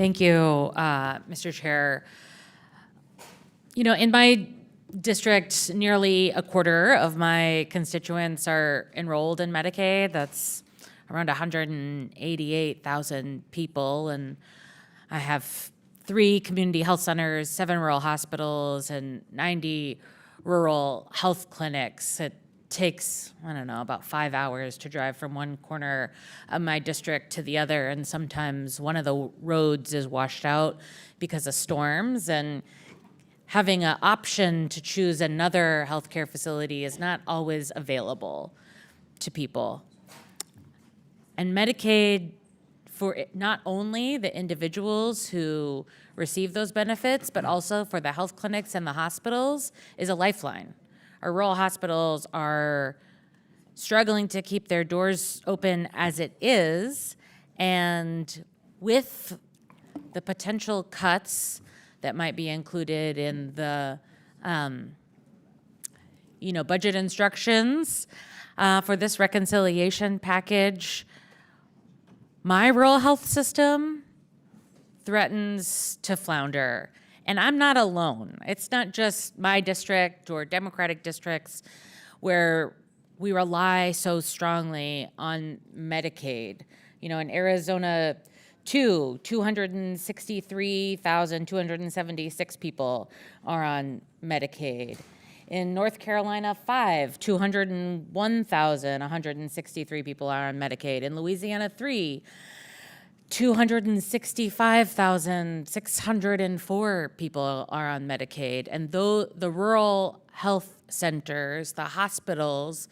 Thank you, Mr. Chair. You know, in my district, nearly a quarter of my constituents are enrolled in Medicaid. That's around 188,000 people. And I have 3 community health centers, 7 rural hospitals, and 90 rural health clinics. It takes, I don't know, about 5 hours to drive from one corner of my district to the other. And sometimes one of the roads is washed out because of storms. And having an option to choose another healthcare facility is not always available to people. And Medicaid, for not only the individuals who receive those benefits, but also for the health clinics and the hospitals, is a lifeline. Our rural hospitals are struggling to keep their doors open as it is, and with the potential cuts that might be included in the budget instructions for this reconciliation package, my rural health system threatens to flounder. And I'm not alone. It's not just my district or Democratic districts where we rely so strongly on Medicaid. You know, in Arizona, 263,276 people are on Medicaid. In North Carolina, 201,163 people are on Medicaid. In Louisiana, 265,604 people are on Medicaid. And though the rural health centers, the hospitals,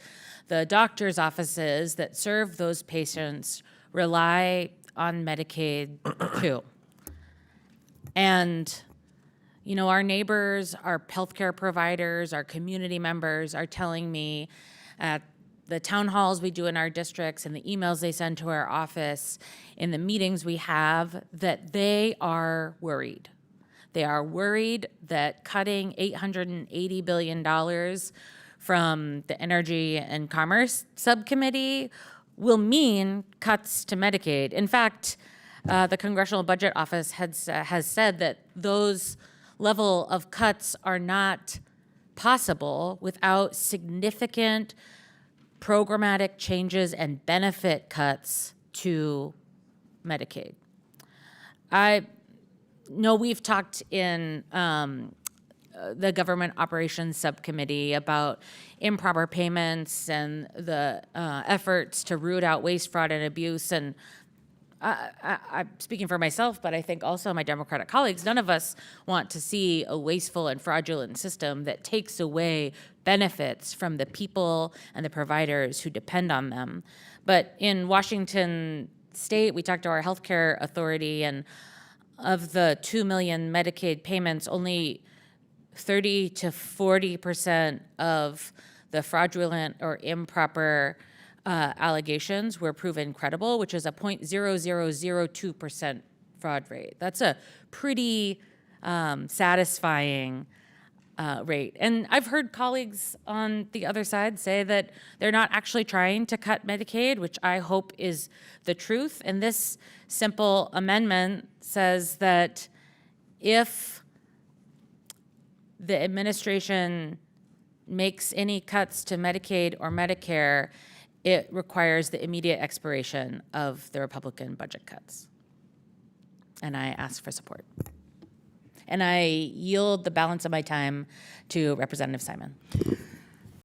the doctor's offices that serve those patients rely on Medicaid too. And, you know, our neighbors, our healthcare providers, our community members are telling me at the town halls we do in our districts and the emails they send to our office, in the meetings we have, that they are worried. They are worried that cutting $880 billion from the Energy and Commerce Subcommittee will mean cuts to Medicaid. In fact, the Congressional Budget Office has said that those level of cuts are not possible without significant programmatic changes and benefit cuts to Medicaid. I know we've talked in the Government Operations Subcommittee about improper payments and the efforts to root out waste, fraud, and abuse. And I'm speaking for myself, but I think also my Democratic colleagues, none of us want to see a wasteful and fraudulent system that takes away benefits from the people and the providers who depend on them. But in Washington State, we talked to our healthcare authority, and of the 2 million Medicaid payments, only 30 to 40% of the fraudulent or improper allegations were proven credible, which is a 0.0002% fraud rate. That's a pretty satisfying rate. And I've heard colleagues on the other side say that they're not actually trying to cut Medicaid, which I hope is the truth. And this simple amendment says that if the administration makes any cuts to Medicaid or Medicare, it requires the immediate expiration of the Republican budget cuts. And I ask for support. And I yield the balance of my time to Representative Simon.